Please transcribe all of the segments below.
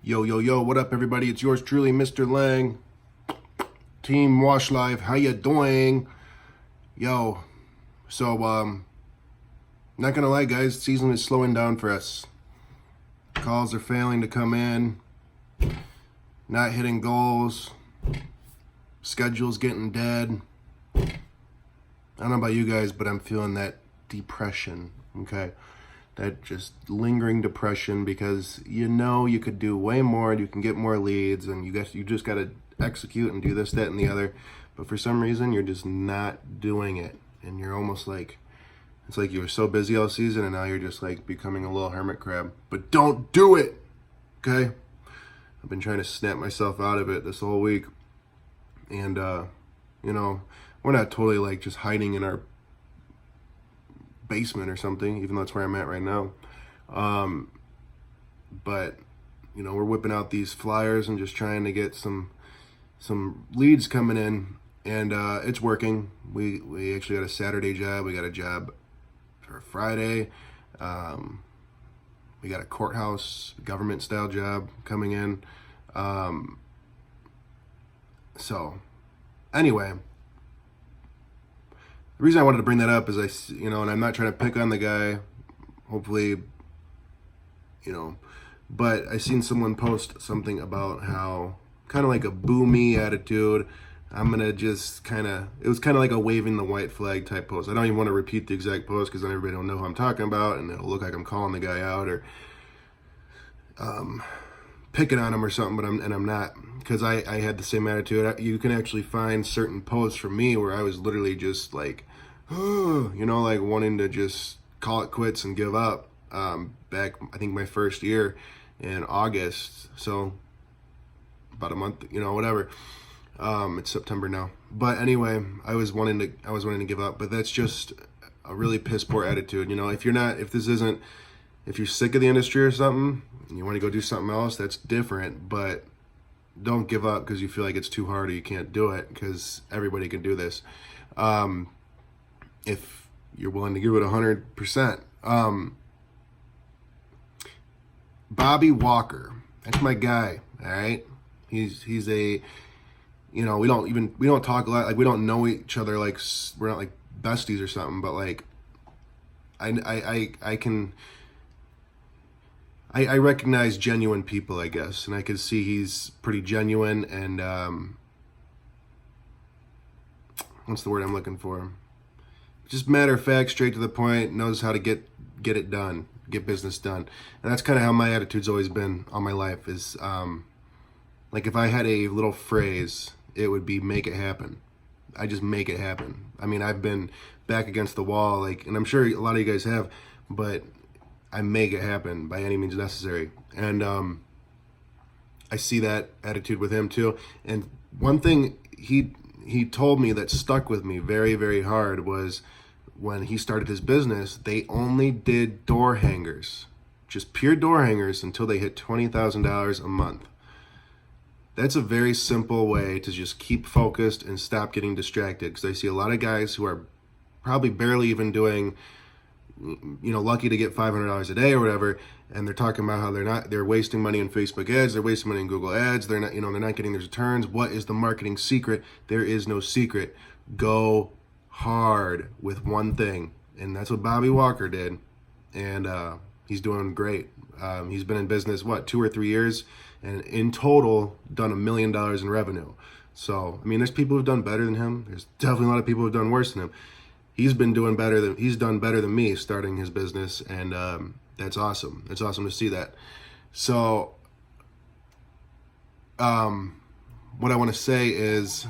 Yo, yo, yo, what up, everybody? It's yours truly, Mr. Lang. Team Wash Life, how you doing? Yo, so, not gonna lie, guys, season is slowing down for us. Calls are failing to come in, not hitting goals, schedule's getting dead. I don't know about you guys, but I'm feeling that depression, okay? That just lingering depression, because you know you could do way more, you can get more leads, and you just got to execute and do this, that, and the other. But for some reason, you're just not doing it, and you're almost like, it's like you were so busy all season, and now you're just like becoming a little hermit crab. But don't do it, okay? I've been trying to snap myself out of it this whole week, and you know, we're not totally like just hiding in our basement or something, even though that's where I'm at right now. But you know, we're whipping out these flyers and just trying to get some leads coming in, and it's working. We actually got a Saturday job. We got a job for Friday. We got a courthouse government style job coming in. So anyway, the reason I wanted to bring that up is and I'm not trying to pick on the guy, hopefully, but I seen someone post something about how kind of like a boomy attitude. I'm going to just it was kind of like a waving the white flag type post. I don't even want to repeat the exact post because then everybody will know who I'm talking about and it'll look like I'm calling the guy out or picking on him or something, but I'm not, because I had the same attitude. You can actually find certain posts from me where I was literally just like, like wanting to just call it quits and give up. Back, I think my first year in August, so about a month, whatever. It's September now, but anyway, I was wanting to give up, but that's just a really piss poor attitude. If you're sick of the industry or something and you want to go do something else, that's different, but don't give up because you feel like it's too hard or you can't do it, because everybody can do this. If you're willing to give it 100%. Bobby Walker, that's my guy. All right. He's a, we don't talk a lot. Like, we don't know each other. Like, we're not like besties or something, but like, I recognize genuine people, I guess, and I can see he's pretty genuine and what's the word I'm looking for? Just matter of fact, straight to the point, knows how to get it done, get business done. And that's kind of how my attitude's always been all my life, is like, if I had a little phrase, it would be make it happen. I just make it happen. I mean, I've been back against the wall, like, and I'm sure a lot of you guys have, but I make it happen by any means necessary. And I see that attitude with him too. And one thing he told me that stuck with me very, very hard was when he started his business, they only did door hangers, just pure door hangers, until they hit $20,000 a month. That's a very simple way to just keep focused and stop getting distracted, because I see a lot of guys who are probably barely even doing, lucky to get $500 a day or whatever, and they're talking about how they're wasting money in Facebook ads, they're wasting money in Google ads, they're not getting their returns. What is the marketing secret? There is no secret. Go hard with one thing, and that's what Bobby Walker did, and he's doing great. He's been in business 2 or 3 years, and in total done $1 million in revenue. So I mean, there's people who've done better than him. There's definitely a lot of people who've done worse than him. He's done better than me starting his business, and that's awesome. It's awesome to see that. So what I want to say is,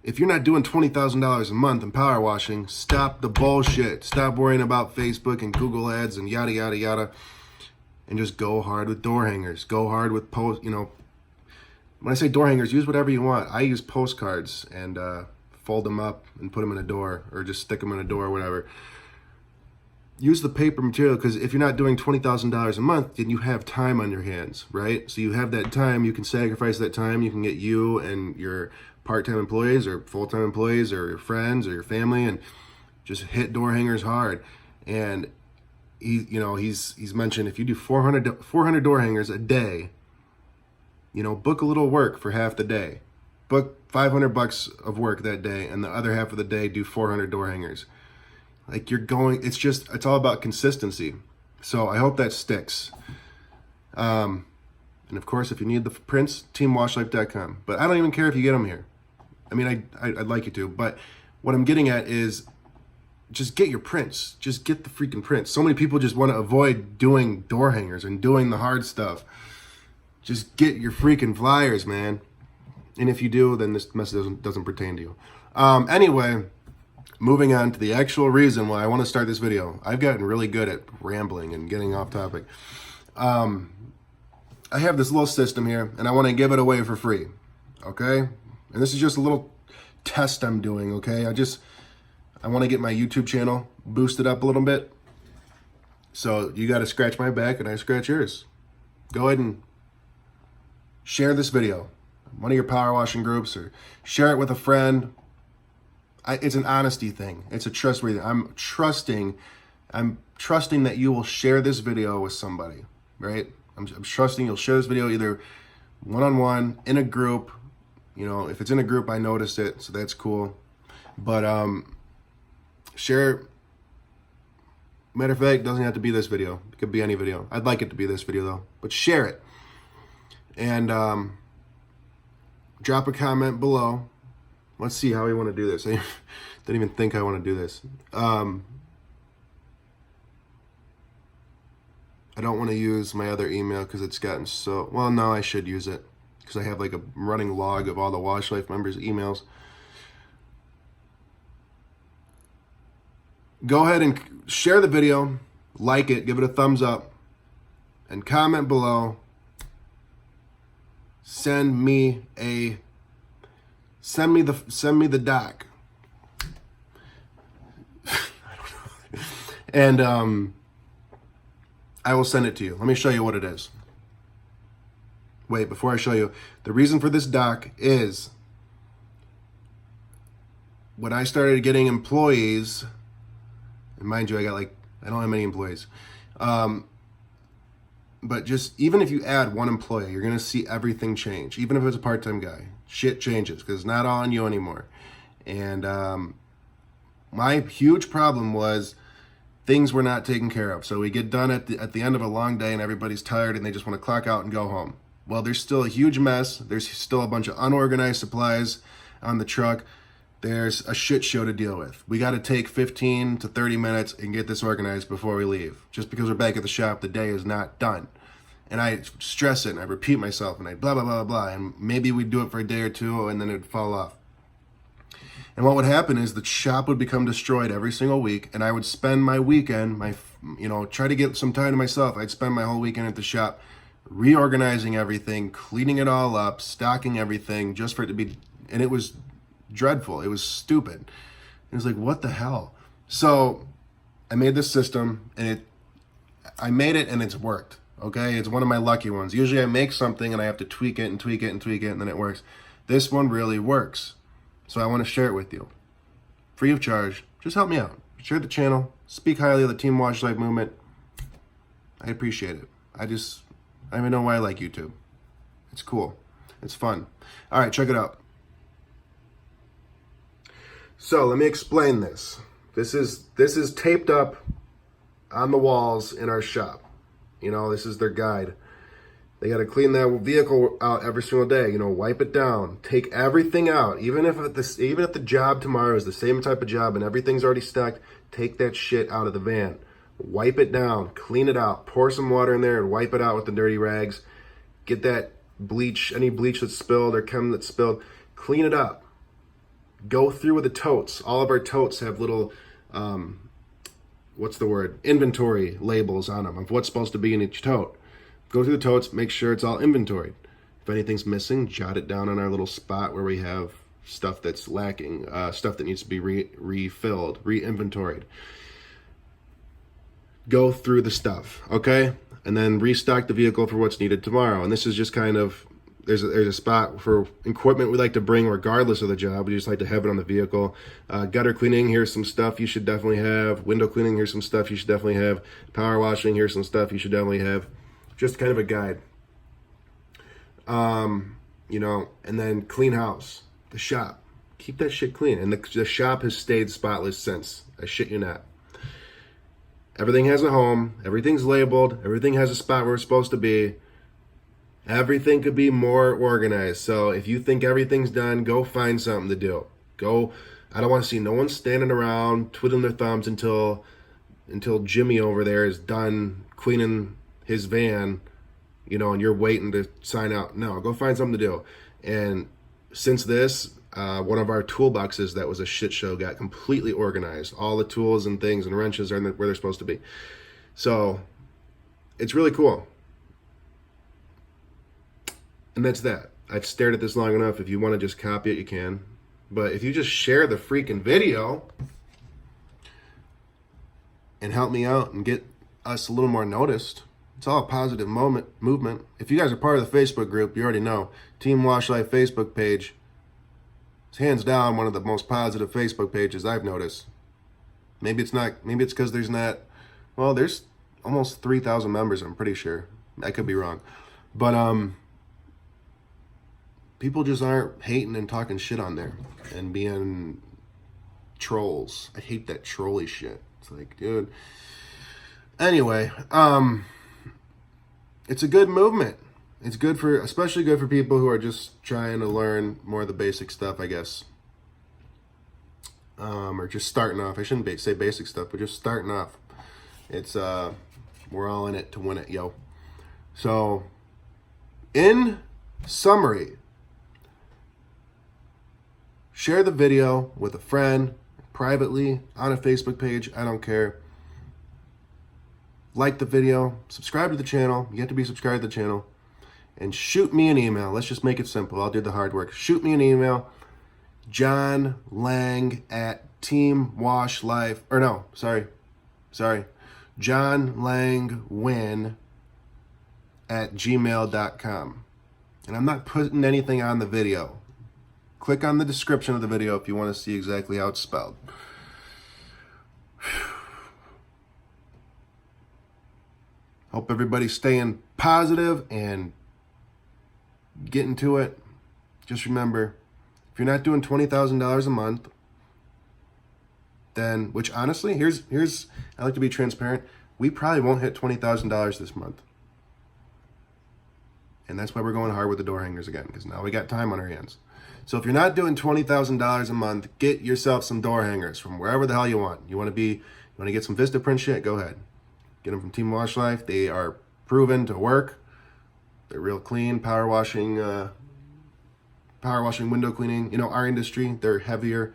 if you're not doing $20,000 a month in power washing, stop the bullshit. Stop worrying about Facebook and Google ads and yada, yada, yada, and just go hard with door hangers. Go hard with when I say door hangers, use whatever you want. I use postcards and fold them up and put them in a door, or just stick them in a door or whatever. Use the paper material, because if you're not doing $20,000 a month, then you have time on your hands, right? So you have that time, you can sacrifice that time, you can get you and your part-time employees or full-time employees or your friends or your family and just hit door hangers hard. And he's mentioned if you do 400 door hangers a day, book a little work for half the day. Book $500 of work that day, and the other half of the day do 400 door hangers. Like it's all about consistency. So I hope that sticks. And of course, if you need the prints, teamwashlife.com. But I don't even care if you get them here. I mean, I'd like you to, but what I'm getting at is just get your prints. Just get the freaking prints. So many people just want to avoid doing door hangers and doing the hard stuff. Just get your freaking flyers, man. And if you do, then this message doesn't pertain to you. Anyway, moving on to the actual reason why I want to start this video. I've gotten really good at rambling and getting off topic. I have this little system here, and I want to give it away for free. Okay? And this is just a little test I'm doing, okay? I want to get my YouTube channel boosted up a little bit. So you got to scratch my back and I scratch yours. Go ahead and share this video. One of your power washing groups, or share it with a friend. It's an honesty thing. It's a trustworthy. I'm trusting that you will share this video with somebody, right? I'm trusting you'll share this video either one-on-one, in a group. If it's in a group, I noticed it, so that's cool. But share. Matter of fact, it doesn't have to be this video. It could be any video. I'd like it to be this video though. But share it. And drop a comment below. Let's see how we want to do this. I didn't even think I want to do this. I don't want to use my other email because it's gotten so... Well, no, I should use it because I have like a running log of all the Wash Life members' emails. Go ahead and share the video, like it, give it a thumbs up, and comment below. Send me the doc. I don't know. And I will send it to you. Let me show you what it is. Wait, before I show you, the reason for this doc is when I started getting employees, and mind you, I don't have many employees. But just, even if you add one employee, you're going to see everything change. Even if it's a part-time guy, shit changes because it's not all on you anymore. And my huge problem was things were not taken care of. So we get done at the end of a long day and everybody's tired and they just want to clock out and go home. Well, there's still a huge mess. There's still a bunch of unorganized supplies on the truck. There's a shit show to deal with. We got to take 15 to 30 minutes and get this organized before we leave. Just because we're back at the shop, the day is not done. And I stress it and I repeat myself and I blah, blah, blah, blah. And maybe we'd do it for a day or two and then it'd fall off. And what would happen is the shop would become destroyed every single week. And I would spend my weekend, try to get some time to myself. I'd spend my whole weekend at the shop reorganizing everything, cleaning it all up, stocking everything just for it to be, and it was dreadful. It was stupid. It was like, what the hell? So I made this system and I made it and it's worked. Okay. It's one of my lucky ones. Usually I make something and I have to tweak it and tweak it and tweak it and then it works. This one really works. So I want to share it with you. Free of charge. Just help me out. Share the channel. Speak highly of the Team Wash Life movement. I appreciate it. I don't even know why I like YouTube. It's cool. It's fun. All right, check it out. So let me explain this. This is taped up on the walls in our shop. This is their guide. They got to clean that vehicle out every single day. Wipe it down, take everything out. Even if the job tomorrow is the same type of job and everything's already stacked, take that shit out of the van. Wipe it down, clean it out, pour some water in there and wipe it out with the dirty rags. Get that bleach, any bleach that's spilled or chem that's spilled, clean it up. Go through with the totes. All of our totes have little, inventory labels on them of what's supposed to be in each tote. Go through the totes, make sure it's all inventoried. If anything's missing, jot it down on our little spot where we have stuff that's lacking, stuff that needs to be refilled, re-inventoried. Go through the stuff, okay? And then restock the vehicle for what's needed tomorrow. And this is just kind of there's a spot for equipment we like to bring regardless of the job. We just like to have it on the vehicle. Gutter cleaning, here's some stuff you should definitely have. Window cleaning, here's some stuff you should definitely have. Power washing, here's some stuff you should definitely have. Just kind of a guide. You know, and then clean house, the shop. Keep that shit clean. And the shop has stayed spotless since. I shit you not. Everything has a home. Everything's labeled. Everything has a spot where it's supposed to be. Everything could be more organized. So if you think everything's done, go find something to do. Go. I don't want to see no one standing around twiddling their thumbs until Jimmy over there is done cleaning his van, you know, and you're waiting to sign out. No, go find something to do. And since this, one of our toolboxes that was a shit show got completely organized. All the tools and things and wrenches are where they're supposed to be. So it's really cool. And that's that. I've stared at this long enough. If you want to just copy it, you can. But if you just share the freaking video and help me out and get us a little more noticed, it's all a positive movement. If you guys are part of the Facebook group, you already know. Team Wash Life Facebook page is hands down one of the most positive Facebook pages I've noticed. Maybe it's not. Maybe it's because there's not. Well, there's almost 3,000 members. I'm pretty sure. I could be wrong, but people just aren't hating and talking shit on there and being trolls. I hate that trolly shit. It's like, dude. Anyway, it's a good movement. It's good for, especially good for people who are just trying to learn more of the basic stuff, I guess. Or just starting off. I shouldn't say basic stuff, but just starting off. It's, we're all in it to win it, yo. So, in summary, share the video with a friend, privately, on a Facebook page, I don't care. Like the video, subscribe to the channel, you have to be subscribed to the channel, and shoot me an email. Let's just make it simple. I'll do the hard work. Shoot me an email, John Lang at Team Wash Life, or no, sorry, JohnLangeWIN at gmail.com. And I'm not putting anything on the video. Click on the description of the video if you want to see exactly how it's spelled. Hope everybody's staying positive and getting to it. Just remember, if you're not doing $20,000 a month, then, which honestly, here's I like to be transparent. We probably won't hit $20,000 this month. And that's why we're going hard with the door hangers again, because now we got time on our hands. So if you're not doing $20,000 a month, get yourself some door hangers from wherever the hell you want. You want to get some Vistaprint shit? Go ahead. Get them from Team Wash Life. They are proven to work. They're real clean. Power washing, window cleaning. You know, our industry, they're heavier.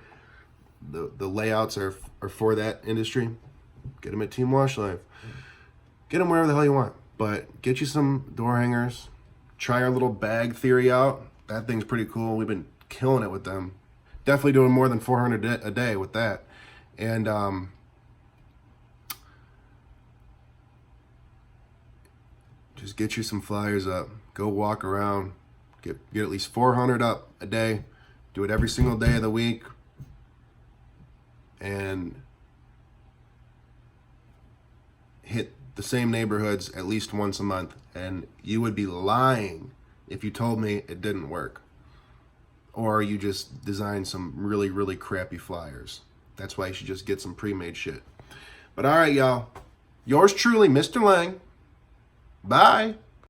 The layouts are for that industry. Get them at Team Wash Life. Get them wherever the hell you want. But get you some door hangers. Try our little bag theory out. That thing's pretty cool. We've been killing it with them. Definitely doing more than 400 a day with that. And just get you some flyers up. Go walk around. Get at least 400 up a day. Do it every single day of the week. And hit the same neighborhoods at least once a month. And you would be lying if you told me it didn't work. Or you just designed some really, really crappy flyers. That's why you should just get some pre-made shit. But all right, y'all. Yours truly, Mr. Lang. Bye.